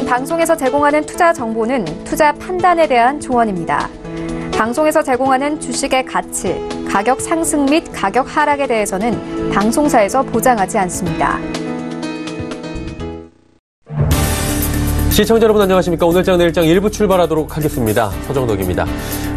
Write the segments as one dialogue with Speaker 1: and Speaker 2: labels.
Speaker 1: 방송에서 제공하는 투자 정보는 투자 판단에 대한 조언입니다. 방송에서 제공하는 주식의 가치, 가격 상승 및 가격 하락에 대해서는 방송사에서 보장하지 않습니다.
Speaker 2: 시청자 여러분 안녕하십니까. 오늘장 내일장 1부 출발하도록 하겠습니다. 서정덕입니다.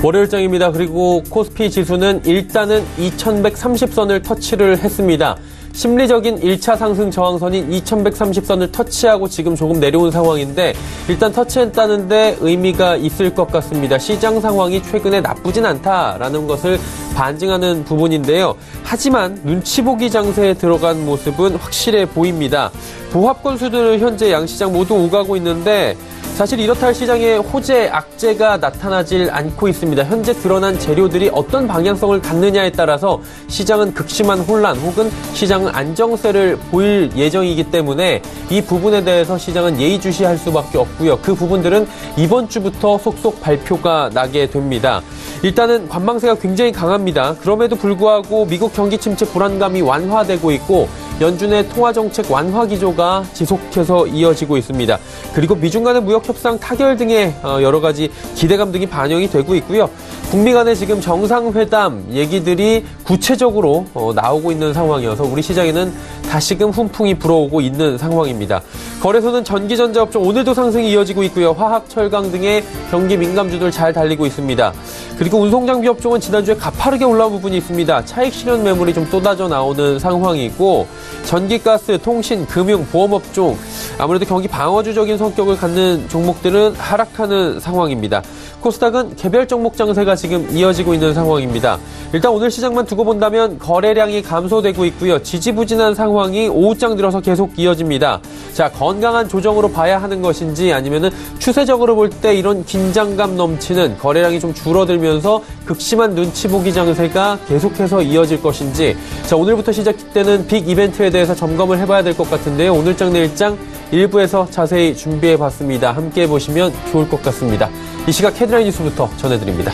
Speaker 2: 월요일장입니다. 그리고 코스피 지수는 일단은 2130선을 터치를 했습니다. 심리적인 1차 상승 저항선인 2130선을 터치하고 지금 조금 내려온 상황인데 일단 터치했다는데 의미가 있을 것 같습니다. 시장 상황이 최근에 나쁘진 않다라는 것을 반증하는 부분인데요. 하지만 눈치 보기 장세에 들어간 모습은 확실해 보입니다. 보합권 수준을 현재 양시장 모두 오가고 있는데 사실 이렇다 할 시장에 호재, 악재가 나타나질 않고 있습니다. 현재 드러난 재료들이 어떤 방향성을 갖느냐에 따라서 시장은 극심한 혼란 혹은 시장은 안정세를 보일 예정이기 때문에 이 부분에 대해서 시장은 예의주시할 수밖에 없고요. 그 부분들은 이번 주부터 속속 발표가 나게 됩니다. 일단은 관망세가 굉장히 강합니다. 그럼에도 불구하고 미국 경기 침체 불안감이 완화되고 있고 연준의 통화정책 완화 기조가 지속해서 이어지고 있습니다. 그리고 미중 간의 무역 협상 타결 등의 여러 가지 기대감 등이 반영이 되고 있고요. 북미 간의 지금 정상회담 얘기들이 구체적으로 나오고 있는 상황이어서 우리 시장에는 다시금 훈풍이 불어오고 있는 상황입니다. 거래소는 전기전자업종 오늘도 상승이 이어지고 있고요. 화학, 철강 등의 경기 민감주들 잘 달리고 있습니다. 그리고 운송장비 업종은 지난주에 가파르게 올라온 부분이 있습니다. 차익 실현 매물이 좀 쏟아져 나오는 상황이고 전기가스, 통신, 금융, 보험업종 아무래도 경기 방어주적인 성격을 갖는 종목들은 하락하는 상황입니다. 코스닥은 개별 종목 장세가 지금 이어지고 있는 상황입니다. 일단 오늘 시장만 두고 본다면 거래량이 감소되고 있고요. 지지부진한 상황이 오후장 들어서 계속 이어집니다. 자, 건강한 조정으로 봐야 하는 것인지 아니면은 추세적으로 볼 때 이런 긴장감 넘치는 거래량이 좀 줄어들면서 극심한 눈치 보기 장세가 계속해서 이어질 것인지 자, 오늘부터 시작되는 빅 이벤트에 대해서 점검을 해봐야 될 것 같은데요. 오늘장 내일장 일부에서 자세히 준비해봤습니다. 함께 보시면 좋을 것 같습니다. 이 시각 헤드라인 뉴스부터 전해드립니다.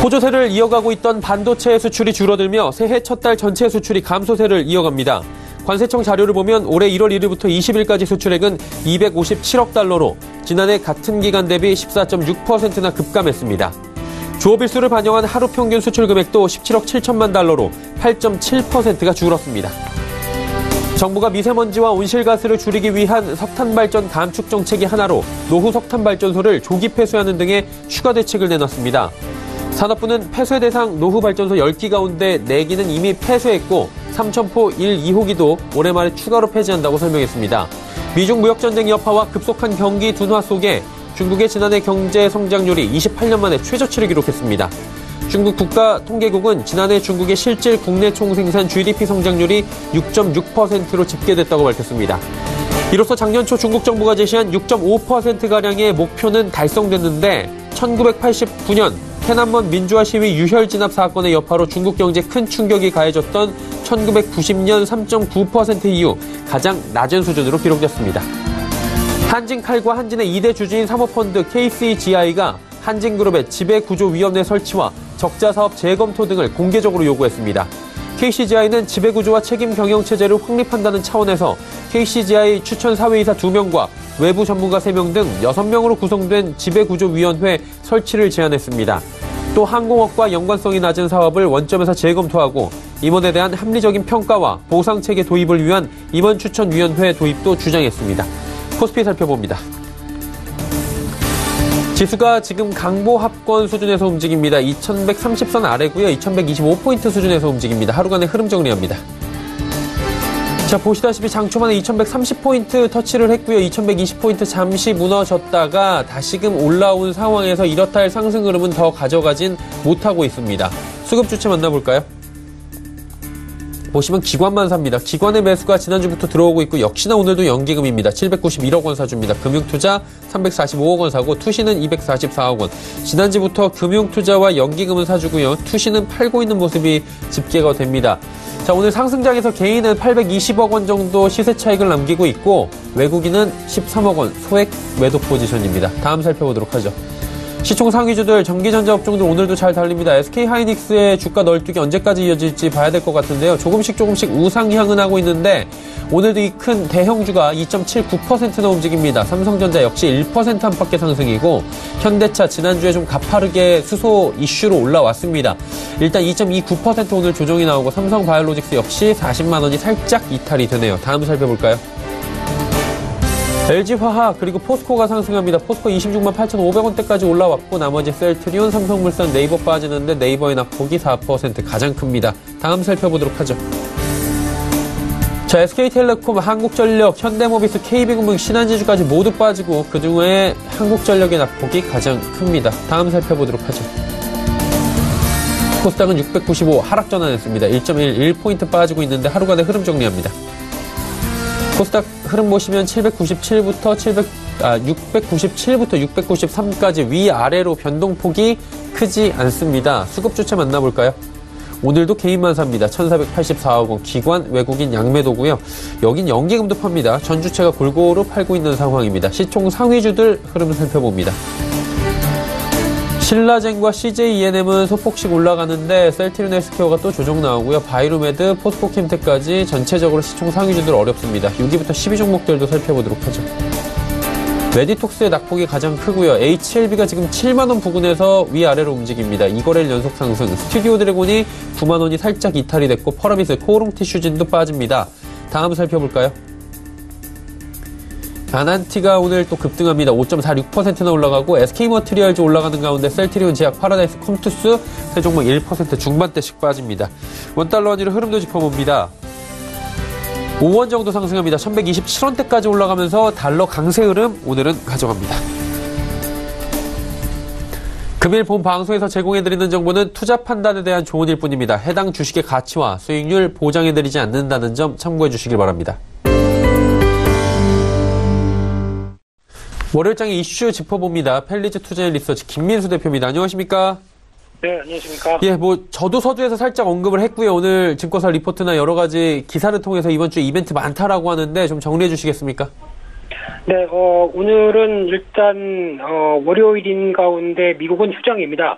Speaker 2: 호조세를 이어가고 있던 반도체 수출이 줄어들며 새해 첫 달 전체 수출이 감소세를 이어갑니다. 관세청 자료를 보면 올해 1월 1일부터 20일까지 수출액은 257억 달러로 지난해 같은 기간 대비 14.6%나 급감했습니다. 주업일수를 반영한 하루 평균 수출 금액도 17억 7천만 달러로 8.7%가 줄었습니다. 정부가 미세먼지와 온실가스를 줄이기 위한 석탄 발전 감축 정책의 하나로 노후 석탄 발전소를 조기 폐쇄하는 등의 추가 대책을 내놨습니다. 산업부는 폐쇄 대상 노후 발전소 10기 가운데 4기는 이미 폐쇄했고 삼천포 1, 2호기도 올해 말에 추가로 폐지한다고 설명했습니다. 미중 무역전쟁 여파와 급속한 경기 둔화 속에 중국의 지난해 경제 성장률이 28년 만에 최저치를 기록했습니다. 중국 국가통계국은 지난해 중국의 실질 국내 총생산 GDP 성장률이 6.6%로 집계됐다고 밝혔습니다. 이로써 작년 초 중국 정부가 제시한 6.5%가량의 목표는 달성됐는데 1989년天安문 민주화 시위 유혈 진압 사건의 여파로 중국 경제에 큰 충격이 가해졌던 1990년 3.9% 이후 가장 낮은 수준으로 기록됐습니다. 한진칼과 한진의 2대 주주인 사모펀드 KCGI가 한진그룹의 지배구조위원회 설치와 적자사업 재검토 등을 공개적으로 요구했습니다. KCGI는 지배구조와 책임 경영체제를 확립한다는 차원에서 KCGI 추천 사회이사 2명과 외부 전문가 3명 등 6명으로 구성된 지배구조위원회 설치를 제안했습니다. 또 항공업과 연관성이 낮은 사업을 원점에서 재검토하고 임원에 대한 합리적인 평가와 보상체계 도입을 위한 임원추천위원회 도입도 주장했습니다. 코스피 살펴봅니다. 지수가 지금 강보합권 수준에서 움직입니다. 2130선 아래고요. 2125포인트 수준에서 움직입니다. 하루간의 흐름 정리합니다. 자, 보시다시피 장초반에 2130포인트 터치를 했고요. 2120포인트 잠시 무너졌다가 다시금 올라온 상황에서 이렇다 할 상승 흐름은 더 가져가진 못하고 있습니다. 수급 주체 만나볼까요? 보시면 기관만 삽니다. 기관의 매수가 지난주부터 들어오고 있고 역시나 오늘도 연기금입니다. 791억 원 사줍니다. 금융투자 345억 원 사고 투시는 244억 원. 지난주부터 금융투자와 연기금은 사주고요. 투시는 팔고 있는 모습이 집계가 됩니다. 자, 오늘 상승장에서 개인은 820억 원 정도 시세 차익을 남기고 있고 외국인은 13억 원 소액 매도 포지션입니다. 다음 살펴보도록 하죠. 시총 상위주들, 전기전자 업종들 오늘도 잘 달립니다. SK하이닉스의 주가 널뛰기 언제까지 이어질지 봐야 될 것 같은데요. 조금씩 우상향은 하고 있는데 오늘도 이 큰 대형주가 2.79%나 움직입니다. 삼성전자 역시 1% 안팎의 상승이고 현대차 지난주에 좀 가파르게 수소 이슈로 올라왔습니다. 일단 2.29% 오늘 조정이 나오고 삼성바이오로직스 역시 40만 원이 살짝 이탈이 되네요. 다음 살펴볼까요? LG화학 그리고 포스코가 상승합니다. 포스코 26만 8,500원대까지 올라왔고 나머지 셀트리온, 삼성물산, 네이버 빠지는데 네이버의 낙폭이 4% 가장 큽니다. 다음 살펴보도록 하죠. 자, SK텔레콤, 한국전력, 현대모비스, KB금융, 신한지주까지 모두 빠지고 그중에 한국전력의 낙폭이 가장 큽니다. 다음 살펴보도록 하죠. 코스닥은 695 하락 전환했습니다. 1.11포인트 빠지고 있는데 하루간의 흐름 정리합니다. 코스닥 흐름 보시면 697부터 693까지 위아래로 변동폭이 크지 않습니다. 수급 주체 만나볼까요? 오늘도 개인만 삽니다. 1484억 원, 기관, 외국인 양매도고요. 여긴 연기금도 팝니다. 전 주체가 골고루 팔고 있는 상황입니다. 시총 상위주들 흐름 살펴봅니다. 신라젠과 CJENM은 소폭씩 올라가는데 셀트리온 헬스케어가 또 조정 나오고요. 바이로메드, 포스코캠텍까지 전체적으로 시총 상위주들 어렵습니다. 6위부터 10위 종목들도 살펴보도록 하죠. 메디톡스의 낙폭이 가장 크고요. HLB가 지금 7만원 부근에서 위아래로 움직입니다. 2거래일 연속 상승. 스튜디오 드래곤이 9만원이 살짝 이탈이 됐고 퍼러비스, 코오롱 티슈진도 빠집니다. 다음 살펴볼까요? 아난티가 오늘 또 급등합니다. 5.46%나 올라가고 SK머티리얼즈 올라가는 가운데 셀트리온, 제약, 파라다이스, 컴투스 세 종목 1% 중반대씩 빠집니다. 원달러 원유로 흐름도 짚어봅니다. 5원 정도 상승합니다. 1127원대까지 올라가면서 달러 강세 흐름 오늘은 가져갑니다. 금일 본 방송에서 제공해드리는 정보는 투자 판단에 대한 조언일 뿐입니다. 해당 주식의 가치와 수익률 보장해드리지 않는다는 점 참고해 주시길 바랍니다. 월요일장의 이슈 짚어봅니다. 펠리즈 투자앤리서치 김민수 대표입니다. 안녕하십니까?
Speaker 3: 네, 안녕하십니까?
Speaker 2: 예, 저도 서두에서 살짝 언급을 했고요. 오늘 증권사 리포트나 여러 가지 기사를 통해서 이번 주에 이벤트 많다라고 하는데 좀 정리해 주시겠습니까?
Speaker 3: 네, 오늘은 일단, 월요일인 가운데 미국은 휴장입니다.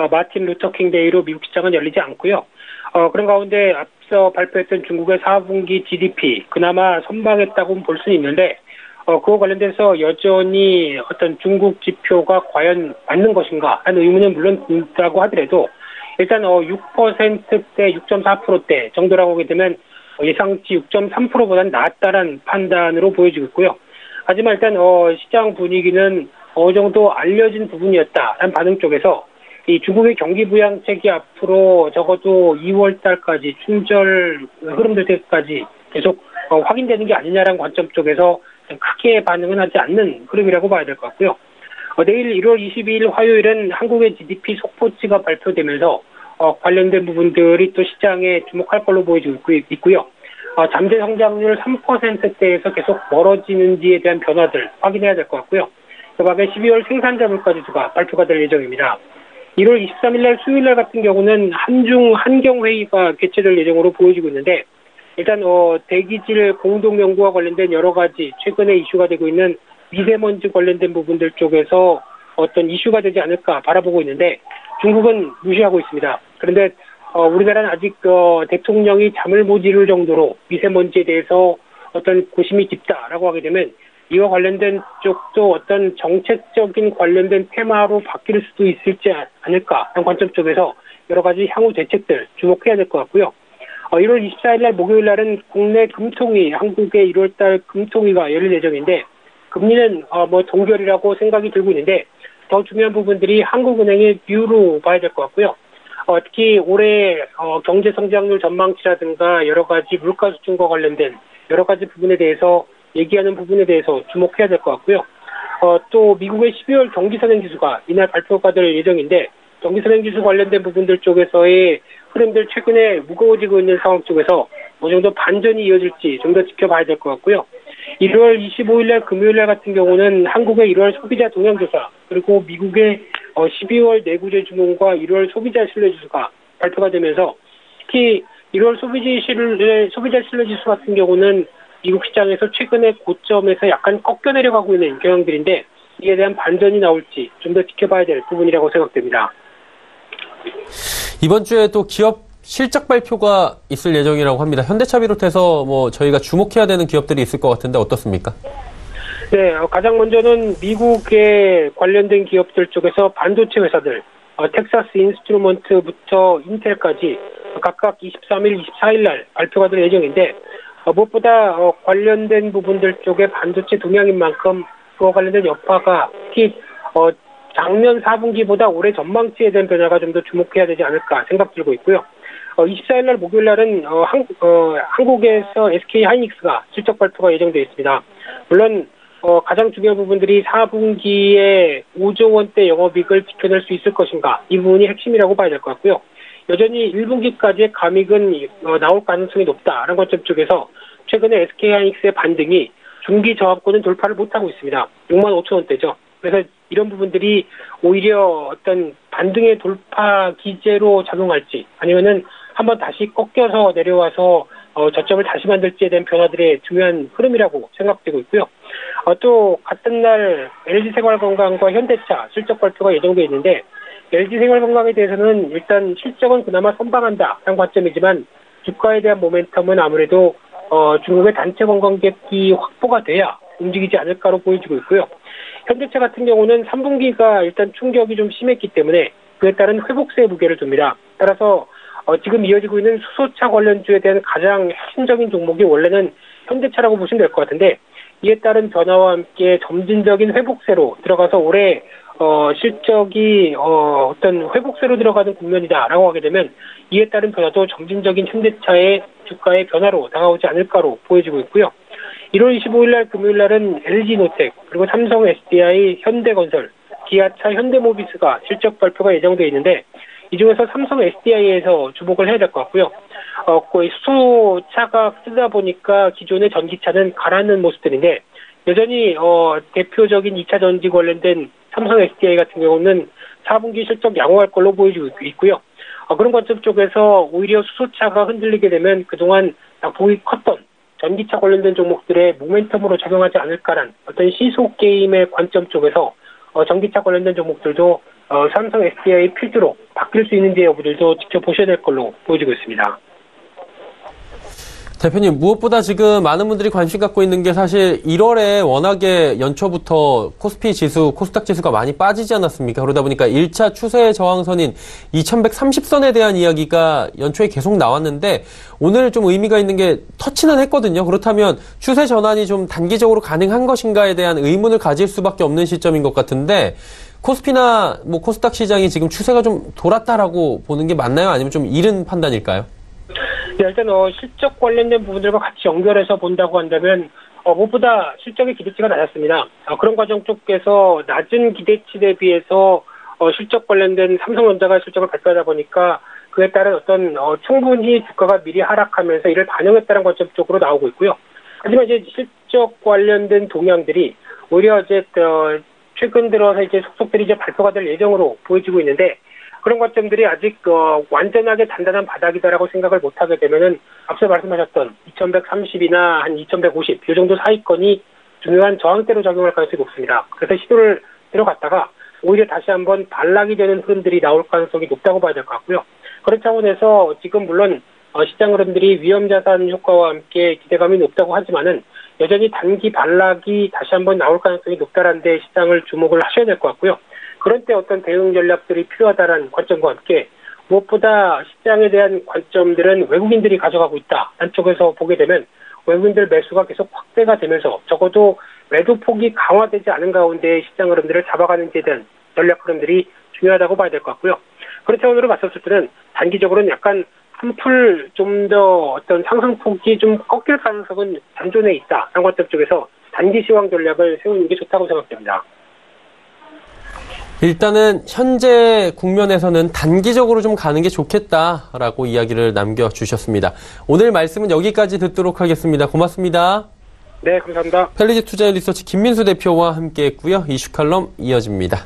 Speaker 3: 마틴 루터킹 데이로 미국 시장은 열리지 않고요. 그런 가운데 앞서 발표했던 중국의 4분기 GDP, 그나마 선방했다고 볼 수는 있는데, 그와 관련돼서 여전히 어떤 중국 지표가 과연 맞는 것인가 하는 의문은 물론 있다고 하더라도 일단 6%대 6.4%대 정도라고 하게 되면 예상치 6.3%보다는 낫다란 판단으로 보여지고 있고요. 하지만 일단 시장 분위기는 어느 정도 알려진 부분이었다라는 반응 쪽에서 이 중국의 경기 부양책이 앞으로 적어도 2월 달까지 춘절 흐름될 때까지 계속 확인되는 게 아니냐라는 관점 쪽에서 크게 반응은 하지 않는 흐름이라고 봐야 될 것 같고요. 내일 1월 22일 화요일은 한국의 GDP 속보치가 발표되면서 관련된 부분들이 또 시장에 주목할 걸로 보여지고 있고요. 잠재 성장률 3%대에서 계속 멀어지는지에 대한 변화들 확인해야 될 것 같고요. 그 다음에 12월 생산자 물가지수가 발표가 될 예정입니다. 1월 23일 날 수요일 날 같은 경우는 한경회의가 개최될 예정으로 보여지고 있는데 일단 대기질 공동연구와 관련된 여러 가지 최근에 이슈가 되고 있는 미세먼지 관련된 부분들 쪽에서 어떤 이슈가 되지 않을까 바라보고 있는데 중국은 무시하고 있습니다. 그런데 우리나라는 아직 대통령이 잠을 못 이룰 정도로 미세먼지에 대해서 어떤 고심이 깊다라고 하게 되면 이와 관련된 쪽도 어떤 정책적인 관련된 테마로 바뀔 수도 있을지 않을까 하는 관점 쪽에서 여러 가지 향후 대책들 주목해야 될 것 같고요. 1월 24일 날 목요일 날은 국내 금통위, 한국의 1월 달 금통위가 열릴 예정인데 금리는 동결이라고 생각이 들고 있는데 더 중요한 부분들이 한국은행의 뷰로 봐야 될 것 같고요. 특히 올해 경제 성장률 전망치라든가 여러 가지 물가 수준과 관련된 여러 가지 부분에 대해서 얘기하는 부분에 대해서 주목해야 될 것 같고요. 또 미국의 12월 경기선행지수가 이날 발표가 될 예정인데 경기선행지수 관련된 부분들 쪽에서의 흐름들 최근에 무거워지고 있는 상황 쪽에서 어느 정도 반전이 이어질지 좀 더 지켜봐야 될 것 같고요. 1월 25일 날 금요일 날 같은 경우는 한국의 1월 소비자 동향조사 그리고 미국의 12월 내구재 주문과 1월 소비자 신뢰지수가 발표가 되면서 특히 1월 소비자 신뢰지수 같은 경우는 미국 시장에서 최근에 고점에서 약간 꺾여 내려가고 있는 경향들인데 이에 대한 반전이 나올지 좀 더 지켜봐야 될 부분이라고 생각됩니다.
Speaker 2: 이번 주에 또 기업 실적 발표가 있을 예정이라고 합니다. 현대차 비롯해서 저희가 주목해야 되는 기업들이 있을 것 같은데 어떻습니까?
Speaker 3: 네, 가장 먼저는 미국에 관련된 기업들 쪽에서 반도체 회사들, 텍사스 인스트루먼트부터 인텔까지 각각 23일, 24일 날 발표가 될 예정인데, 무엇보다 관련된 부분들 쪽에 반도체 동향인 만큼 그와 관련된 여파가 특히 작년 4분기보다 올해 전망치에 대한 변화가 좀 더 주목해야 되지 않을까 생각 들고 있고요. 24일 날 목요일 날은 한국에서 SK 하이닉스가 실적 발표가 예정되어 있습니다. 물론 가장 중요한 부분들이 4분기에 5조 원대 영업이익을 지켜낼 수 있을 것인가, 이 부분이 핵심이라고 봐야 될 것 같고요. 여전히 1분기까지의 감익은 나올 가능성이 높다라는 관점 쪽에서 최근에 SK 하이닉스의 반등이 중기 저항권은 돌파를 못하고 있습니다. 6만 5천 원대죠. 그래서 이런 부분들이 오히려 어떤 반등의 돌파 기제로 작용할지, 아니면은 한번 다시 꺾여서 내려와서 저점을 다시 만들지에 대한 변화들의 중요한 흐름이라고 생각되고 있고요. 또 같은 날 LG생활건강과 현대차 실적 발표가 예정되어 있는데, LG생활건강에 대해서는 일단 실적은 그나마 선방한다라는 관점이지만 주가에 대한 모멘텀은 아무래도 중국의 단체 관광객이 확보가 돼야 움직이지 않을까로 보여지고 있고요. 현대차 같은 경우는 3분기가 일단 충격이 좀 심했기 때문에 그에 따른 회복세의 무게를 둡니다. 따라서 지금 이어지고 있는 수소차 관련주에 대한 가장 핵심적인 종목이 원래는 현대차라고 보시면 될 것 같은데, 이에 따른 변화와 함께 점진적인 회복세로 들어가서 올해 실적이 어떤 회복세로 들어가는 국면이다라고 하게 되면 이에 따른 변화도 점진적인 현대차의 주가의 변화로 다가오지 않을까로 보여지고 있고요. 1월 25일 날 금요일 날은 LG노텍, 그리고 삼성 SDI, 현대건설, 기아차, 현대모비스가 실적 발표가 예정되어 있는데, 이 중에서 삼성 SDI에서 주목을 해야 될 것 같고요. 거의 수소차가 쓰다 보니까 기존의 전기차는 가라앉는 모습들인데, 여전히 대표적인 2차 전지 관련된 삼성 SDI 같은 경우는 4분기 실적 양호할 걸로 보여지고 있고요. 그런 관점 쪽에서 오히려 수소차가 흔들리게 되면 그동안 보기 컸던 전기차 관련된 종목들의 모멘텀으로 작용하지 않을까란 어떤 시소 게임의 관점 쪽에서 전기차 관련된 종목들도 삼성 SDI 필두로 바뀔 수 있는지 여부들도 지켜보셔야 될 걸로 보여지고 있습니다.
Speaker 2: 대표님, 무엇보다 지금 많은 분들이 관심 갖고 있는 게 사실 1월에 워낙에 연초부터 코스피 지수, 코스닥 지수가 많이 빠지지 않았습니까? 그러다 보니까 1차 추세 저항선인 2130선에 대한 이야기가 연초에 계속 나왔는데, 오늘 좀 의미가 있는 게 터치는 했거든요. 그렇다면 추세 전환이 좀 단기적으로 가능한 것인가에 대한 의문을 가질 수밖에 없는 시점인 것 같은데, 코스피나 코스닥 시장이 지금 추세가 좀 돌았다라고 보는 게 맞나요? 아니면 좀 이른 판단일까요?
Speaker 3: 네, 일단 실적 관련된 부분들과 같이 연결해서 본다고 한다면 무엇보다 실적의 기대치가 낮았습니다. 그런 과정 쪽에서 낮은 기대치 대비해서 실적 관련된 삼성전자가 실적을 발표하다 보니까 그에 따른 어떤 충분히 주가가 미리 하락하면서 이를 반영했다는 관점 쪽으로 나오고 있고요. 하지만 이제 실적 관련된 동향들이 오히려 이제 최근 들어서 이제 속속들이 이제 발표가 될 예정으로 보여지고 있는데, 그런 관점들이 아직 완전하게 단단한 바닥이다라고 생각을 못하게 되면은 앞서 말씀하셨던 2130이나 한 2150, 이 정도 사이권이 중요한 저항대로 작용할 가능성이 높습니다. 그래서 시도를 들어갔다가 오히려 다시 한번 반락이 되는 흐름들이 나올 가능성이 높다고 봐야 될 것 같고요. 그런 차원에서 지금 물론 시장 흐름들이 위험자산 효과와 함께 기대감이 높다고 하지만은 여전히 단기 반락이 다시 한번 나올 가능성이 높다는 데 시장을 주목을 하셔야 될 것 같고요. 그런 때 어떤 대응 전략들이 필요하다는 관점과 함께 무엇보다 시장에 대한 관점들은 외국인들이 가져가고 있다. 한쪽에서 보게 되면 외국인들 매수가 계속 확대가 되면서 적어도 매도 폭이 강화되지 않은 가운데 시장 흐름들을 잡아가는지에 대한 전략 흐름들이 중요하다고 봐야 될 것 같고요. 그런 차원으로 봤었을 때는 단기적으로는 약간 한풀 좀 더 어떤 상승폭이 좀 꺾일 가능성은 잔존해 있다. 라는 관점 쪽에서 단기 시황 전략을 세우는 게 좋다고 생각됩니다.
Speaker 2: 일단은 현재 국면에서는 단기적으로 좀 가는 게 좋겠다라고 이야기를 남겨주셨습니다. 오늘 말씀은 여기까지 듣도록 하겠습니다. 고맙습니다.
Speaker 3: 네, 감사합니다.
Speaker 2: 펠리지 투자 리서치 김민수 대표와 함께했고요. 이슈 칼럼 이어집니다.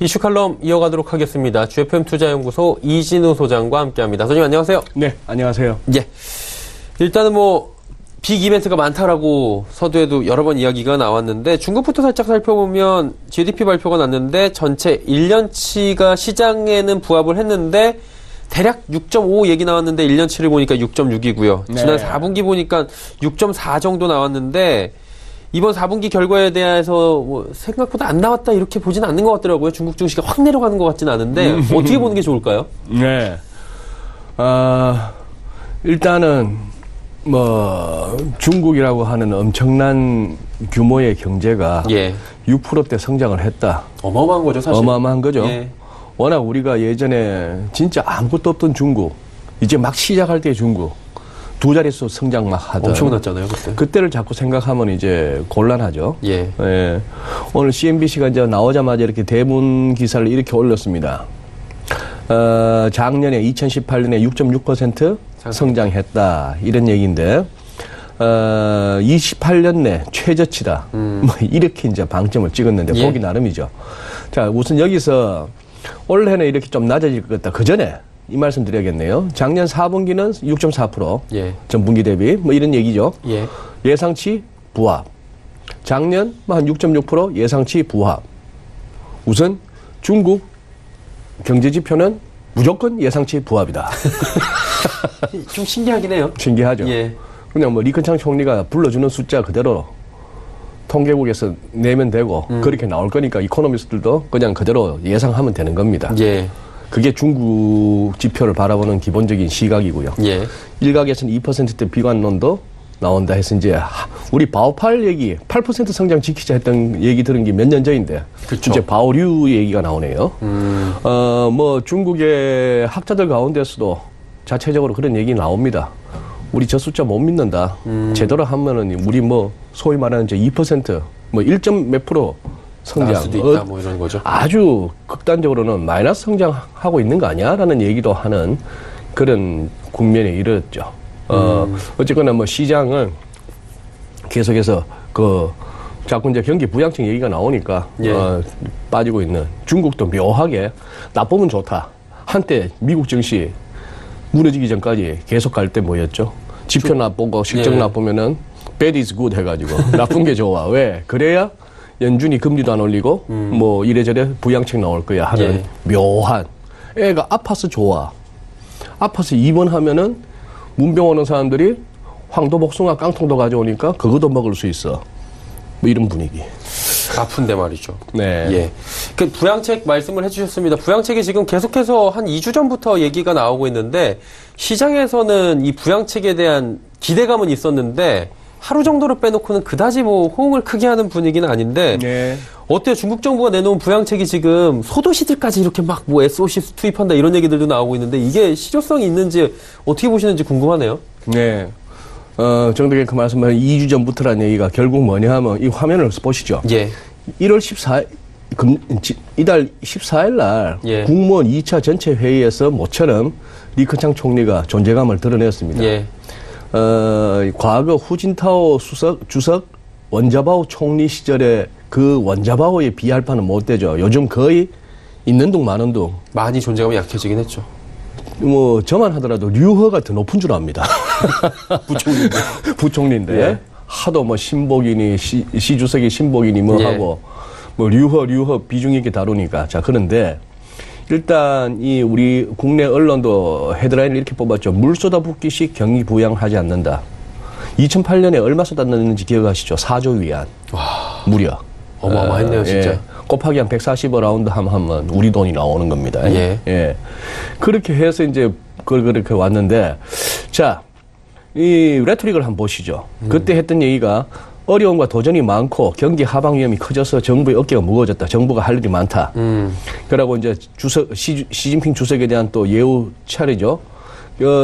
Speaker 2: 이슈 칼럼 이어가도록 하겠습니다. GFM 투자연구소 이진우 소장과 함께합니다. 소장님 안녕하세요.
Speaker 4: 네, 안녕하세요.
Speaker 2: 예. 일단은 빅 이벤트가 많다라고 서두에도 여러 번 이야기가 나왔는데 중국부터 살짝 살펴보면 GDP 발표가 났는데 전체 1년치가 시장에는 부합을 했는데 대략 6.5 얘기 나왔는데 1년치를 보니까 6.6이고요.
Speaker 4: 네.
Speaker 2: 지난 4분기 보니까 6.4 정도 나왔는데 이번 4분기 결과에 대해서 생각보다 안 나왔다 이렇게 보진 않는 것 같더라고요. 중국 증시가 확 내려가는 것 같지는 않은데 어떻게 보는 게 좋을까요?
Speaker 4: 네. 일단은 중국이라고 하는 엄청난 규모의 경제가
Speaker 2: 예.
Speaker 4: 6%대 성장을 했다.
Speaker 2: 어마어마한 거죠, 사실.
Speaker 4: 어마어마한 거죠.
Speaker 2: 예.
Speaker 4: 워낙 우리가 예전에 진짜 아무것도 없던 중국, 이제 막 시작할 때 중국, 두 자릿수 성장 막 하던.
Speaker 2: 엄청났잖아요, 그때.
Speaker 4: 그때를 자꾸 생각하면 이제 곤란하죠.
Speaker 2: 예.
Speaker 4: 예. 오늘 CNBC가 이제 나오자마자 이렇게 대문 기사를 이렇게 올렸습니다. 작년에 2018년에 6.6% 성장했다. 이런 얘기인데, 28년 내 최저치다. 이렇게 이제 방점을 찍었는데,
Speaker 2: 예.
Speaker 4: 보기 나름이죠. 자, 우선 여기서 올해는 이렇게 좀 낮아질 것 같다. 그 전에 이 말씀 드려야겠네요. 작년 4분기는 6.4%.
Speaker 2: 예.
Speaker 4: 전분기 대비. 이런 얘기죠.
Speaker 2: 예.
Speaker 4: 예상치 부합. 작년 한 6.6% 예상치 부합. 우선 중국 경제 지표는 무조건 예상치 부합이다.
Speaker 2: 좀 신기하긴 해요.
Speaker 4: 신기하죠.
Speaker 2: 예.
Speaker 4: 그냥 리컨창 총리가 불러주는 숫자 그대로 통계국에서 내면 되고 그렇게 나올 거니까 이코노미스트들도 그냥 그대로 예상하면 되는 겁니다.
Speaker 2: 예.
Speaker 4: 그게 중국 지표를 바라보는 기본적인 시각이고요.
Speaker 2: 예.
Speaker 4: 일각에서는 2%대 비관론도 나온다 해서 이제 우리 바오팔 얘기 8% 성장 지키자 했던 얘기 들은 게 몇 년 전인데
Speaker 2: 그쵸.
Speaker 4: 이제 바오류 얘기가 나오네요. 중국의 학자들 가운데서도 자체적으로 그런 얘기 나옵니다. 우리 저 숫자 못 믿는다. 제대로 하면은 우리 소위 말하는 이제 2% 1점 몇 프로 성장
Speaker 2: 나올 수도 있다 이런 거죠.
Speaker 4: 아주 극단적으로는 마이너스 성장하고 있는 거 아니야라는 얘기도 하는 그런 국면에 이르렀죠. 어쨌거나 시장은 계속해서 자꾸 이제 경기 부양책 얘기가 나오니까
Speaker 2: 예.
Speaker 4: 빠지고 있는 중국도 묘하게 나쁘면 좋다. 한때 미국 증시 무너지기 전까지 계속 갈 때 뭐였죠? 지표 나쁘고 실적
Speaker 2: 예.
Speaker 4: 나쁘면은 bad is good 해가지고 나쁜 게 좋아. 왜? 그래야 연준이 금리도 안 올리고 이래저래 부양책 나올 거야 하는
Speaker 2: 예.
Speaker 4: 묘한 애가 아파서 좋아. 아파서 입원하면은 문병 오는 사람들이 황도 복숭아 깡통도 가져오니까 그것도 먹을 수 있어. 이런 분위기.
Speaker 2: 아픈데 말이죠.
Speaker 4: 네.
Speaker 2: 예. 그 부양책 말씀을 해주셨습니다. 부양책이 지금 계속해서 한 2주 전부터 얘기가 나오고 있는데 시장에서는 이 부양책에 대한 기대감은 있었는데 하루 정도로 빼놓고는 그다지 호응을 크게 하는 분위기는 아닌데
Speaker 4: 네.
Speaker 2: 어때요? 중국 정부가 내놓은 부양책이 지금 소도시들까지 이렇게 막 SOC 투입한다 이런 얘기들도 나오고 있는데 이게 실효성이 있는지 어떻게 보시는지 궁금하네요.
Speaker 4: 네. 정덕에 그 말씀은 2주 전부터라는 얘기가 결국 뭐냐 하면 이 화면을 보시죠.
Speaker 2: 예.
Speaker 4: 1월 14일, 이달 14일 날
Speaker 2: 예.
Speaker 4: 국무원 2차 전체 회의에서 모처럼 리커창 총리가 존재감을 드러냈습니다.
Speaker 2: 예.
Speaker 4: 과거 후진타오 주석 원자바오 총리 시절에 그 원자바오에 비할 바는 못 되죠. 요즘 거의 있는 둥 마는 둥.
Speaker 2: 많이 존재감이 약해지긴 했죠.
Speaker 4: 저만 하더라도 류허가 더 높은 줄 압니다.
Speaker 2: 부총리인데.
Speaker 4: 부총리인데.
Speaker 2: 예.
Speaker 4: 하도 신복이니, 시 주석이 신복이니
Speaker 2: 예.
Speaker 4: 하고, 류허 비중 있게 다루니까. 자, 그런데, 일단, 우리 국내 언론도 헤드라인을 이렇게 뽑았죠. 물 쏟아붓기식 경기 부양하지 않는다. 2008년에 얼마 쏟았는지 기억하시죠? 4조 위안.
Speaker 2: 와.
Speaker 4: 무려.
Speaker 2: 어마어마했네요, 진짜.
Speaker 4: 예. 곱하기 한 140라운드 하면 우리 돈이 나오는 겁니다.
Speaker 2: 예.
Speaker 4: 예. 그렇게 해서 이제 그렇게 왔는데, 자, 이 레토릭을 한번 보시죠. 그때 했던 얘기가 어려움과 도전이 많고 경기 하방 위험이 커져서 정부의 어깨가 무거워졌다. 정부가 할 일이 많다. 그러고 이제 시진핑 주석에 대한 또 예우 차례죠.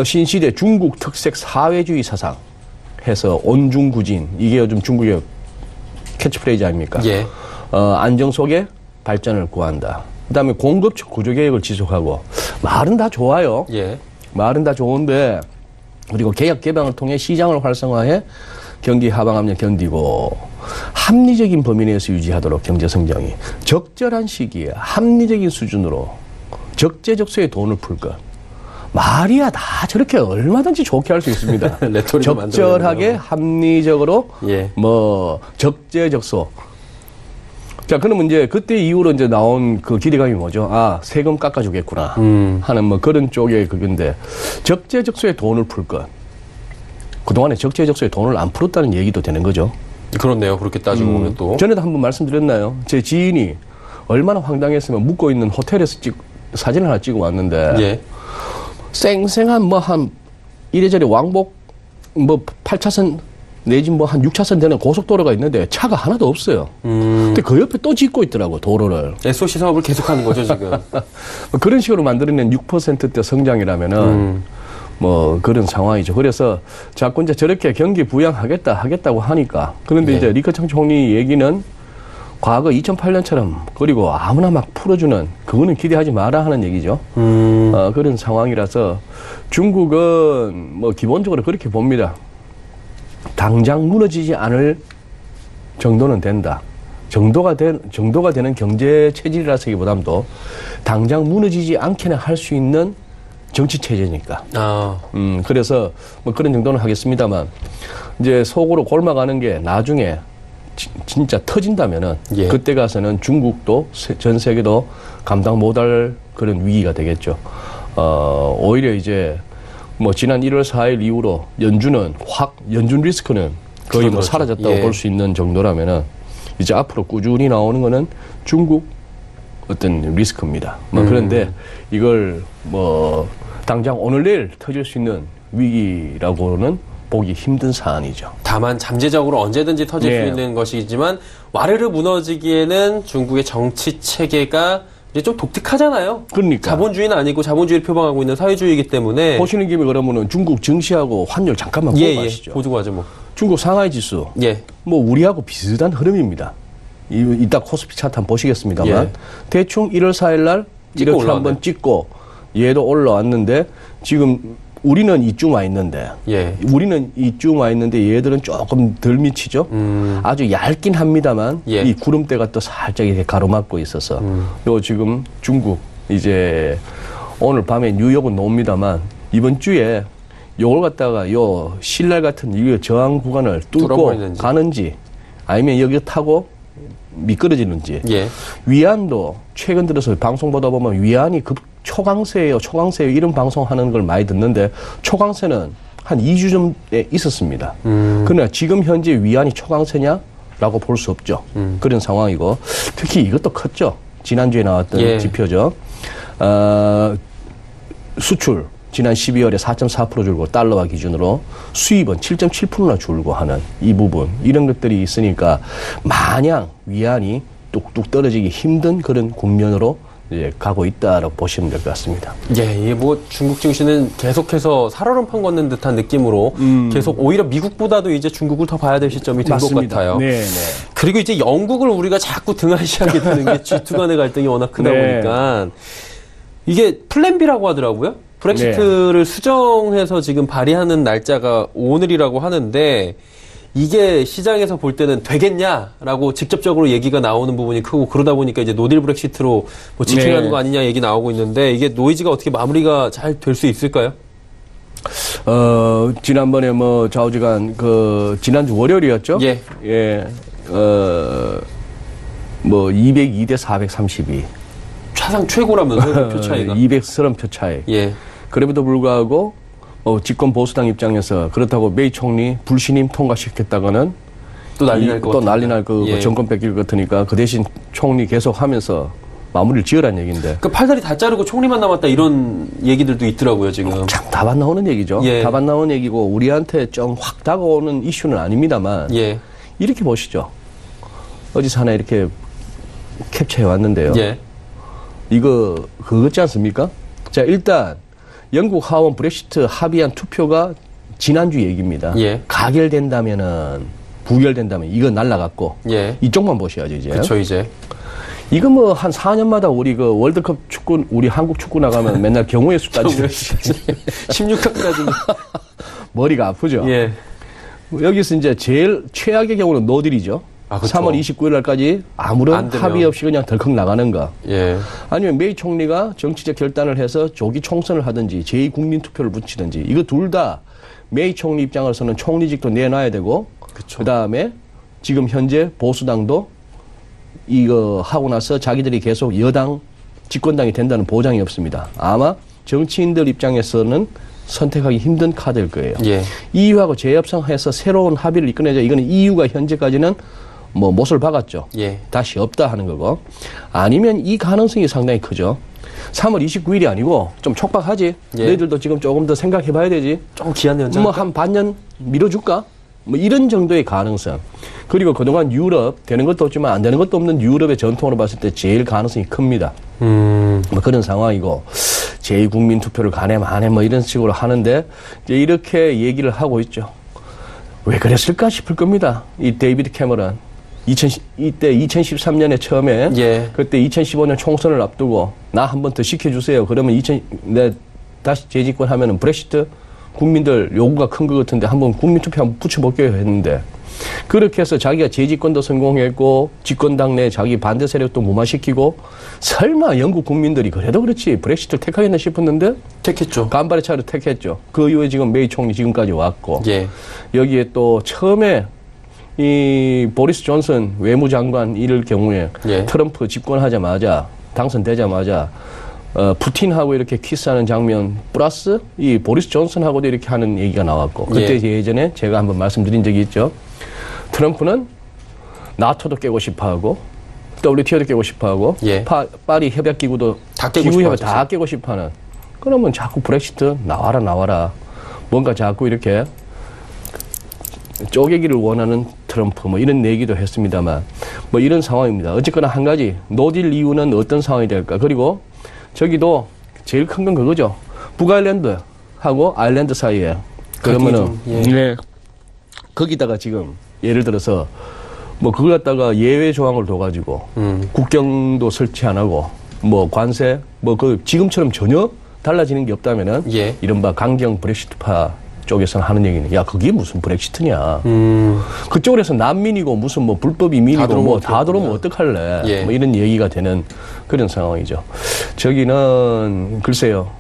Speaker 4: 신시대 중국 특색 사회주의 사상 해서 온중구진. 이게 요즘 중국의 캐치프레이즈 아닙니까?
Speaker 2: 예.
Speaker 4: 안정 속에 발전을 구한다. 그 다음에 공급처 구조개혁을 지속하고. 말은 다 좋아요.
Speaker 2: 예.
Speaker 4: 말은 다 좋은데, 그리고 개혁 개방을 통해 시장을 활성화해 경기 하방 압력 견디고 합리적인 범위 내에서 유지하도록 경제 성장이 적절한 시기에 합리적인 수준으로 적재적소에 돈을 풀 것. 말이야 다 저렇게 얼마든지 좋게 할 수 있습니다. 적절하게 합리적으로
Speaker 2: 예.
Speaker 4: 뭐 적재적소. 자, 그러면 이제 그때 이후로 이제 나온 그 기대감이 뭐죠? 아, 세금 깎아주겠구나 하는 뭐 그런 쪽의 그건데 적재적소에 돈을 풀 것. 그동안에 적재적소에 돈을 안 풀었다는 얘기도 되는 거죠.
Speaker 2: 그렇네요. 그렇게 따지고 보면 또.
Speaker 4: 전에도 한번 말씀드렸나요? 제 지인이 얼마나 황당했으면 묵고 있는 호텔에서 사진을 하나 찍어 왔는데
Speaker 2: 예.
Speaker 4: 쌩쌩한 뭐 한 이래저래 왕복 뭐 8차선 내지 뭐 한 6차선 되는 고속도로가 있는데 차가 하나도 없어요. 근데 그 옆에 또 짓고 있더라고, 도로를.
Speaker 2: SOC 사업을 계속하는 거죠, 지금.
Speaker 4: 그런 식으로 만들어낸 6%대 성장이라면은 뭐 그런 상황이죠. 그래서 자꾸 이제 저렇게 경기 부양하겠다고 하니까. 그런데
Speaker 2: 예.
Speaker 4: 이제 리커창 총리 얘기는 과거 2008년처럼 그리고 아무나 막 풀어주는 그거는 기대하지 마라 하는 얘기죠. 그런 상황이라서 중국은 뭐 기본적으로 그렇게 봅니다. 당장 무너지지 않을 정도는 된다. 정도가 되는 경제 체질이라서기보다도 당장 무너지지 않게는 할 수 있는 정치 체제니까. 그래서 뭐 그런 정도는 하겠습니다만 이제 속으로 골마가는 게 나중에 진짜 터진다면은
Speaker 2: 예.
Speaker 4: 그때 가서는 중국도 전 세계도 감당 못할 그런 위기가 되겠죠. 오히려 이제 뭐 지난 1월 4일 이후로 연준 리스크는 거의 뭐 사라졌다고
Speaker 2: 예.
Speaker 4: 볼 수 있는 정도라면은 이제 앞으로 꾸준히 나오는 거는 중국 어떤 리스크입니다. 뭐 그런데 이걸 뭐 당장 오늘 내일 터질 수 있는 위기라고는 보기 힘든 사안이죠.
Speaker 2: 다만 잠재적으로 언제든지 터질
Speaker 4: 네.
Speaker 2: 수 있는 것이지만 와르르 무너지기에는 중국의 정치 체계가 이제 좀 독특하잖아요.
Speaker 4: 그러니까
Speaker 2: 자본주의는 아니고 자본주의를 표방하고 있는 사회주의이기 때문에
Speaker 4: 보시는 김에 그러면은 중국 증시하고 환율 잠깐만 보고 가시죠.
Speaker 2: 보고 가죠 뭐.
Speaker 4: 중국 상하이 지수
Speaker 2: 예.
Speaker 4: 뭐 우리하고 비슷한 흐름입니다. 이따 코스피 차트 한번 보시겠습니다만
Speaker 2: 예.
Speaker 4: 대충 1월 4일 날 이렇게
Speaker 2: 올라왔네.
Speaker 4: 한번 찍고 얘도 올라왔는데 지금 우리는 이쯤 와 있는데
Speaker 2: 예.
Speaker 4: 얘들은 조금 덜 미치죠. 아주 얇긴 합니다만
Speaker 2: 예.
Speaker 4: 이 구름대가 또 살짝 이렇게 가로막고 있어서 요 지금 중국 이제 오늘 밤에 뉴욕은 놉니다만 이번 주에 요걸 갖다가 요 신랄 같은 이 저항 구간을 뚫고
Speaker 2: 뚫어버리는지.
Speaker 4: 가는지 아니면 여기 타고 미끄러지는지.
Speaker 2: 예.
Speaker 4: 위안도 최근 들어서 방송 보다 보면 위안이 초강세예요. 이런 방송하는 걸 많이 듣는데 초강세는 한 2주 전에 있었습니다. 그러나 지금 현재 위안이 초강세냐라고 볼 수 없죠. 그런 상황이고 특히 이것도 컸죠. 지난주에 나왔던
Speaker 2: 예.
Speaker 4: 지표죠. 수출 지난 12월에 4.4% 줄고 달러화 기준으로 수입은 7.7%나 줄고 하는 이 부분 이런 것들이 있으니까 마냥 위안이 뚝뚝 떨어지기 힘든 그런 국면으로 이제 가고 있다라고 보시면 될 것 같습니다.
Speaker 2: 예, 이게 뭐 중국 증시는 계속해서 살얼음판 걷는 듯한 느낌으로 계속 오히려 미국보다도 이제 중국을 더 봐야 될 시점이 된 것 같아요.
Speaker 4: 네.
Speaker 2: 그리고 이제 영국을 우리가 자꾸 등한시하게 되는 게 G2 간의 갈등이 워낙 크다
Speaker 4: 네.
Speaker 2: 보니까 이게 플랜 B라고 하더라고요. 브렉시트를 수정해서 지금 발의하는 날짜가 오늘이라고 하는데 이게 시장에서 볼 때는 되겠냐라고 직접적으로 얘기가 나오는 부분이 크고 그러다 보니까 이제 노딜 브렉시트로 뭐 직행하는
Speaker 4: 네.
Speaker 2: 거 아니냐 얘기 나오고 있는데 이게 노이즈가 어떻게 마무리가 잘 될 수 있을까요?
Speaker 4: 지난번에 뭐 좌우지간 지난주 월요일이었죠?
Speaker 2: 예.
Speaker 4: 예. 뭐 202대 432.
Speaker 2: 사상 최고라면서요, 표 차이가.
Speaker 4: 230표 차이.
Speaker 2: 예.
Speaker 4: 그럼에도 불구하고 집권 보수당 입장에서 그렇다고 메이 총리 불신임 통과시켰다가는
Speaker 2: 또 난리 날 것
Speaker 4: 또
Speaker 2: 같아요.
Speaker 4: 난리 날 거
Speaker 2: 예.
Speaker 4: 정권 뺏길 것 같으니까 그 대신 총리 계속 하면서 마무리를 지으란 얘기인데
Speaker 2: 그 팔다리 다 자르고 총리만 남았다 이런 얘기들도 있더라고요, 지금.
Speaker 4: 참 답 안 나오는 얘기죠.
Speaker 2: 예.
Speaker 4: 답 안 나오는 얘기고 우리한테 좀 확 다가오는 이슈는 아닙니다만
Speaker 2: 예.
Speaker 4: 이렇게 보시죠. 어디서 하나 이렇게 캡처해 왔는데요.
Speaker 2: 예.
Speaker 4: 이거 그거 같지 않습니까? 자, 일단 영국 하원 브렉시트 합의안 투표가 지난주 얘기입니다.
Speaker 2: 예.
Speaker 4: 부결된다면 이거 날라갔고
Speaker 2: 예.
Speaker 4: 이쪽만 보셔야죠, 이제.
Speaker 2: 그렇죠, 이제.
Speaker 4: 이거 뭐 한 4년마다 우리 월드컵 축구 우리 한국 축구 나가면 맨날 경우의 수 따지는
Speaker 2: 16강까지.
Speaker 4: 머리가 아프죠.
Speaker 2: 예.
Speaker 4: 여기서 이제 제일 최악의 경우는 노딜이죠.
Speaker 2: 아, 그렇죠.
Speaker 4: 3월 29일 날까지 아무런
Speaker 2: 안 되면.
Speaker 4: 합의 없이 그냥 덜컥 나가는 거.
Speaker 2: 예.
Speaker 4: 아니면 메이 총리가 정치적 결단을 해서 조기 총선을 하든지 제2국민투표를 붙이든지 이거 둘 다 메이 총리 입장으로서는 총리직도 내놔야 되고
Speaker 2: 그쵸.
Speaker 4: 그다음에 지금 현재 보수당도 이거 하고 나서 자기들이 계속 여당 집권당이 된다는 보장이 없습니다. 아마 정치인들 입장에서는 선택하기 힘든 카드일 거예요.
Speaker 2: 예.
Speaker 4: EU하고 재협상해서 새로운 합의를 이끌어내자. 이거는 EU가 현재까지는 뭐 못을 박았죠.
Speaker 2: 예.
Speaker 4: 다시 없다 하는 거고. 아니면 이 가능성이 상당히 크죠. 3월 29일이 아니고 좀 촉박하지.
Speaker 2: 예.
Speaker 4: 너희들도 지금 조금 더 생각해 봐야 되지.
Speaker 2: 조금 기한 연장.
Speaker 4: 뭐 한 반년 미뤄줄까? 뭐 이런 정도의 가능성. 그리고 그동안 유럽 되는 것도 없지만 안 되는 것도 없는 유럽의 전통으로 봤을 때 제일 가능성이 큽니다. 뭐 그런 상황이고 제2국민 투표를 가네 마네 뭐 이런 식으로 하는데 이제 이렇게 얘기를 하고 있죠. 왜 그랬을까 싶을 겁니다. 이 데이비드 캐머런 이때 2013년에 처음에
Speaker 2: 예.
Speaker 4: 그때 2015년 총선을 앞두고 나 한 번 더 시켜주세요. 그러면 내 다시 재집권하면은 브렉시트 국민들 요구가 큰 것 같은데 한번 국민투표 한번 붙여볼게요 했는데 그렇게 해서 자기가 재집권도 성공했고 집권당 내 자기 반대 세력도 무마시키고 설마 영국 국민들이 그래도 그렇지 브렉시트를 택하겠나 싶었는데
Speaker 2: 택했죠.
Speaker 4: 간발의 차를 택했죠. 그 이후에 지금 메이 총리 지금까지 왔고
Speaker 2: 예.
Speaker 4: 여기에 또 처음에 이 보리스 존슨 외무장관 이럴 경우에
Speaker 2: 예.
Speaker 4: 트럼프 집권하자마자 당선되자마자 푸틴하고 이렇게 키스하는 장면 플러스 이 보리스 존슨하고도 이렇게 하는 얘기가 나왔고 그때 예전에 제가 한번 말씀드린 적이 있죠. 트럼프는 나토도 깨고 싶어하고 WTO도 깨고 싶어하고
Speaker 2: 예.
Speaker 4: 파리 협약기구도
Speaker 2: 다 깨고
Speaker 4: 기구협약
Speaker 2: 싶어하죠.
Speaker 4: 다 깨고 싶어하는 그러면 자꾸 브렉시트 나와라 뭔가 자꾸 이렇게 쪼개기를 원하는 트럼프 뭐 이런 얘기도 했습니다만 뭐 이런 상황입니다. 어쨌거나 한 가지 노딜 이유는 어떤 상황이 될까. 그리고 저기도 제일 큰 건 그거죠. 북아일랜드하고 아일랜드 사이에 그러면은
Speaker 2: 예.
Speaker 4: 거기다가 지금 예를 들어서 뭐 그걸 갖다가 예외 조항을 둬가지고 국경도 설치 안 하고 뭐 관세 뭐 그 지금처럼 전혀 달라지는 게 없다면은
Speaker 2: 예.
Speaker 4: 이른바 강경 브렉시트파 쪽에서는 하는 얘기는 야 그게 무슨 브렉시트냐 그쪽에서 난민이고 무슨 뭐 불법 이민이고 뭐 다 들어오면 어떡할래
Speaker 2: 예.
Speaker 4: 뭐 이런 얘기가 되는 그런 상황이죠. 저기는 글쎄요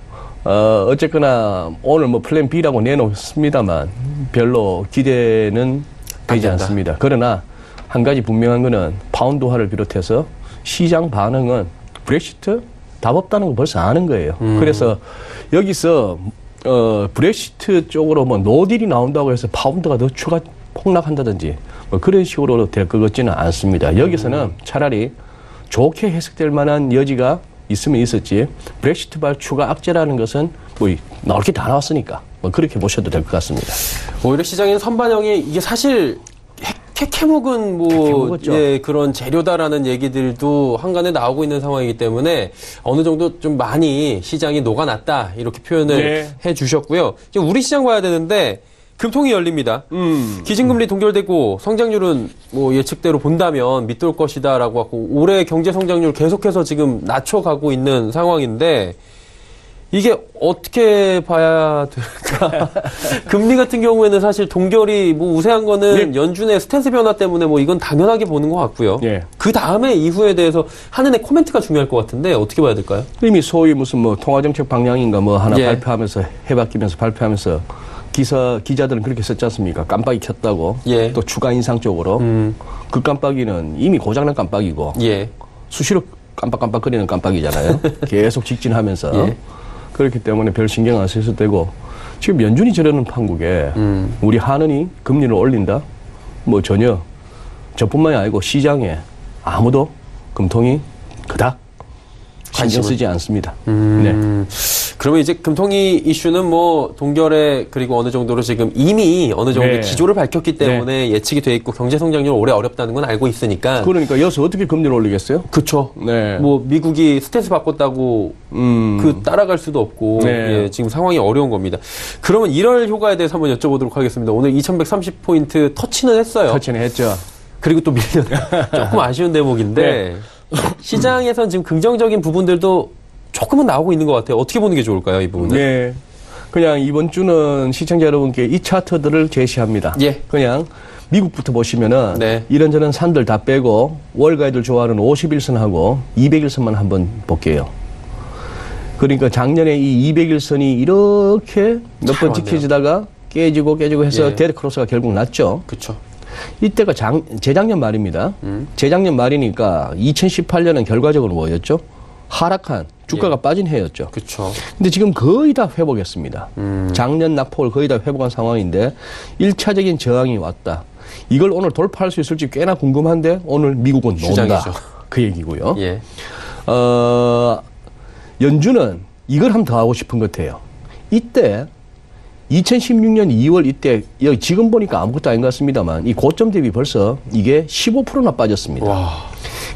Speaker 4: 어쨌거나 오늘 뭐 플랜 B라고 내놓습니다만 별로 기대는 되지 않습니다. 그러나 한 가지 분명한 거는 파운드화를 비롯해서 시장 반응은 브렉시트 답 없다는 거 벌써 아는 거예요. 그래서 여기서 브렉시트 쪽으로 뭐 노딜이 나온다고 해서 파운드가 더 추가 폭락한다든지 뭐 그런 식으로 될 것 같지는 않습니다. 여기서는 차라리 좋게 해석될 만한 여지가 있으면 있었지 브렉시트발 추가 악재라는 것은 뭐 나올 게 다 나왔으니까 뭐 그렇게 보셔도 될 것 같습니다.
Speaker 2: 오히려 시장에는 선반영이 이게 사실 캐캐묵은 뭐 예, 그런 재료다라는 얘기들도 한간에 나오고 있는 상황이기 때문에 어느 정도 좀 많이 시장이 녹아났다 이렇게 표현을 해 주셨고요. 이제 우리 시장 봐야 되는데 금통이 열립니다. 기준금리 동결되고 성장률은 뭐 예측대로 본다면 밑돌 것이다라고 하고 올해 경제 성장률 계속해서 지금 낮춰가고 있는 상황인데 이게 어떻게 봐야 될까? 금리 같은 경우에는 사실 동결이 뭐 우세한 거는 연준의 스탠스 변화 때문에 뭐 이건 당연하게 보는 것 같고요. 그 다음에 이후에 대해서 하는 애 코멘트가 중요할 것 같은데 어떻게 봐야 될까요?
Speaker 4: 이미 소위 무슨 뭐 통화정책 방향인가 뭐 하나 발표하면서 해바뀌면서 발표하면서 기자들은 그렇게 썼지 않습니까? 깜빡이 켰다고. 또 추가 인상 쪽으로. 그 깜빡이는 이미 고장난 깜빡이고. 수시로 깜빡깜빡거리는 깜빡이잖아요. 계속 직진하면서. 그렇기 때문에 별 신경 안 쓰셔도 되고. 지금 연준이 저러는 판국에 우리 한은이 금리를 올린다? 뭐 전혀 저뿐만이 아니고 시장에 아무도 금통이 그닥 신경 쓰지 않습니다.
Speaker 2: 그러면 이제 금통위 이슈는 뭐 동결에 그리고 어느 정도로 지금 이미 어느 정도 기조를 밝혔기 때문에 예측이 돼 있고 경제 성장률 올해 어렵다는 건 알고 있으니까.
Speaker 4: 그러니까 여기서 어떻게 금리를 올리겠어요?
Speaker 2: 그렇죠. 뭐 미국이 스탠스 바꿨다고 그 따라갈 수도 없고 예, 지금 상황이 어려운 겁니다. 그러면 1월 효과에 대해서 한번 여쭤보도록 하겠습니다. 오늘 2130포인트 터치는 했어요.
Speaker 4: 터치는 했죠.
Speaker 2: 그리고 또 밀려 조금 아쉬운 대목인데 시장에선 지금 긍정적인 부분들도 조금은 나오고 있는 것 같아요. 어떻게 보는 게 좋을까요, 이 부분은?
Speaker 4: 그냥 이번 주는 시청자 여러분께 이 차트들을 제시합니다.
Speaker 2: 예.
Speaker 4: 그냥 미국부터 보시면은
Speaker 2: 네.
Speaker 4: 이런저런 산들 다 빼고 월가이들 좋아하는 51선하고 200일선만 한번 볼게요. 그러니까 작년에 이 200일선이 이렇게 몇 번
Speaker 2: 왔네요.
Speaker 4: 지켜지다가 깨지고 해서
Speaker 2: 예.
Speaker 4: 데드크로스가 결국 났죠.
Speaker 2: 그렇죠.
Speaker 4: 이때가 재작년 말입니다. 재작년 말이니까 2018년은 결과적으로 뭐였죠? 하락한 주가가 빠진 해였죠.
Speaker 2: 그렇죠.
Speaker 4: 근데 지금 거의 다 회복했습니다. 작년 낙폭을 거의 다 회복한 상황인데 1차적인 저항이 왔다. 이걸 오늘 돌파할 수 있을지 꽤나 궁금한데 오늘 미국은 논다.
Speaker 2: 주장이죠.
Speaker 4: 그 얘기고요.
Speaker 2: 예.
Speaker 4: 연준은 이걸 한번 더 하고 싶은 것 같아요. 이때 2016년 2월 이때 여기 지금 보니까 아무것도 아닌 것 같습니다만 이 고점 대비 벌써 이게 15%나 빠졌습니다.
Speaker 2: 와.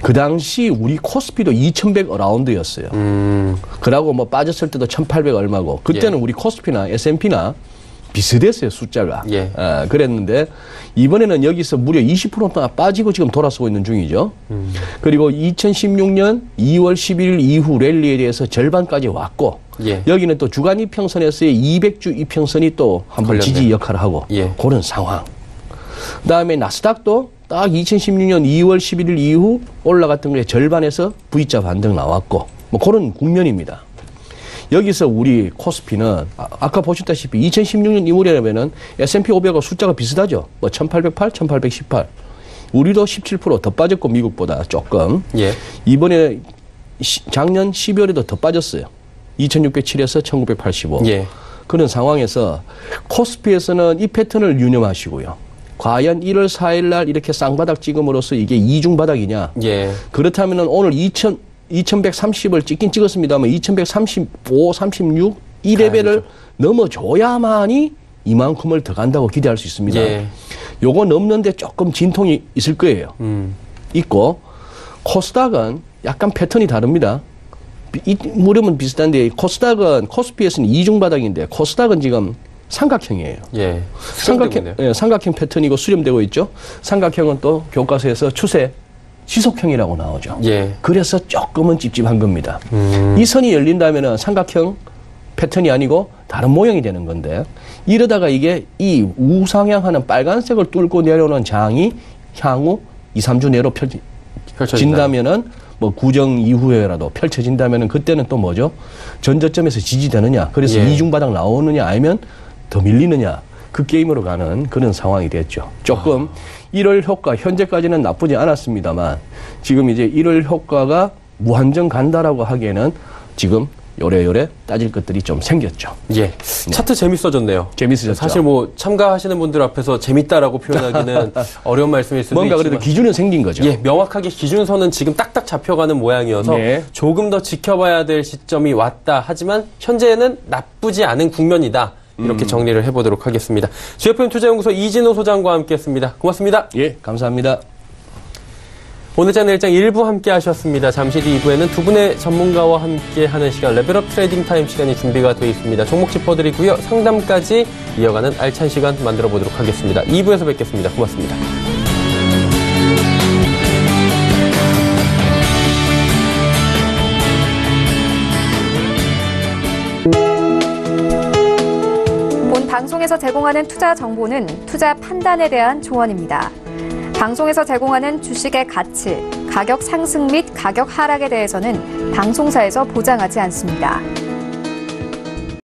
Speaker 4: 그 당시 우리 코스피도 2100 어라운드였어요. 그러고 뭐 빠졌을 때도 1800 얼마고 그때는
Speaker 2: 예.
Speaker 4: 우리 코스피나 S&P나 비슷했어요, 숫자가.
Speaker 2: 예.
Speaker 4: 그랬는데 이번에는 여기서 무려 20%나 빠지고 지금 돌아서고 있는 중이죠. 그리고 2016년 2월 11일 이후 랠리에 대해서 절반까지 왔고
Speaker 2: 예.
Speaker 4: 여기는 또 주간 이평선에서의 200주 이평선이 또 한번
Speaker 2: 걸렸네.
Speaker 4: 지지 역할을 하고
Speaker 2: 예.
Speaker 4: 그런 상황. 그다음에 나스닥도 딱 2016년 2월 11일 이후 올라갔던 거에 절반에서 V자 반등 나왔고 뭐 그런 국면입니다. 여기서 우리 코스피는 아까 보셨다시피 2016년 2월이라면은 S&P 500하고 숫자가 비슷하죠. 뭐 1808, 1818. 우리도 17% 더 빠졌고 미국보다 조금.
Speaker 2: 예.
Speaker 4: 이번에 작년 12월에도 더 빠졌어요. 2607에서 1985.
Speaker 2: 예.
Speaker 4: 그런 상황에서 코스피에서는 이 패턴을 유념하시고요. 과연 1월 4일 날 이렇게 쌍바닥 찍음으로써 이게 이중바닥이냐.
Speaker 2: 예.
Speaker 4: 그렇다면 오늘 2130을 찍긴 찍었습니다만 2135, 36 이 레벨을 넘어줘야만이 이만큼을 더 간다고 기대할 수 있습니다.
Speaker 2: 예.
Speaker 4: 요거 넘는데 조금 진통이 있을 거예요. 있고 코스닥은 약간 패턴이 다릅니다. 무렵은 비슷한데 코스닥은 코스피에서는 이중바닥인데 코스닥은 지금 삼각형이에요.
Speaker 2: 예.
Speaker 4: 삼각형 패턴이고 수렴되고 있죠. 삼각형은 또 교과서에서 추세 지속형이라고 나오죠.
Speaker 2: 예.
Speaker 4: 그래서 조금은 찝찝한 겁니다. 이 선이 열린다면은 삼각형 패턴이 아니고 다른 모양이 되는 건데 이러다가 이게 이 우상향하는 빨간색을 뚫고 내려오는 장이 향후 2, 3주 내로 펼쳐진다면은 뭐 구정 이후에라도 펼쳐진다면은 그때는 또 뭐죠? 전저점에서 지지되느냐? 그래서
Speaker 2: 예.
Speaker 4: 이중바닥 나오느냐? 아니면 더 밀리느냐? 그 게임으로 가는 그런 상황이 됐죠. 조금 1월 효과 현재까지는 나쁘지 않았습니다만 지금 이제 1월 효과가 무한정 간다라고 하기에는 지금 요래요래 따질 것들이 좀 생겼죠.
Speaker 2: 예. 차트 재밌어졌네요.
Speaker 4: 재밌어졌죠.
Speaker 2: 사실 뭐 참가하시는 분들 앞에서 재밌다라고 표현하기는 어려운 말씀일 수도
Speaker 4: 뭔가
Speaker 2: 있지만
Speaker 4: 그래도 기준은 생긴 거죠.
Speaker 2: 예, 명확하게 기준선은 지금 딱딱 잡혀가는 모양이어서
Speaker 4: 네.
Speaker 2: 조금 더 지켜봐야 될 시점이 왔다. 하지만 현재는 나쁘지 않은 국면이다. 이렇게 정리를 해보도록 하겠습니다. GFM 투자연구소 이진호 소장과 함께했습니다. 고맙습니다.
Speaker 4: 예, 감사합니다.
Speaker 2: 오늘 장 내일장 1부 함께 하셨습니다. 잠시 뒤 2부에는 두 분의 전문가와 함께 하는 시간 레벨업 트레이딩 타임 시간이 준비가 되어 있습니다. 종목 짚어드리고요. 상담까지 이어가는 알찬 시간 만들어 보도록 하겠습니다. 2부에서 뵙겠습니다. 고맙습니다.
Speaker 1: 본 방송에서 제공하는 투자 정보는 투자 판단에 대한 조언입니다. 방송에서 제공하는 주식의 가치, 가격 상승 및 가격 하락에 대해서는 방송사에서 보장하지 않습니다.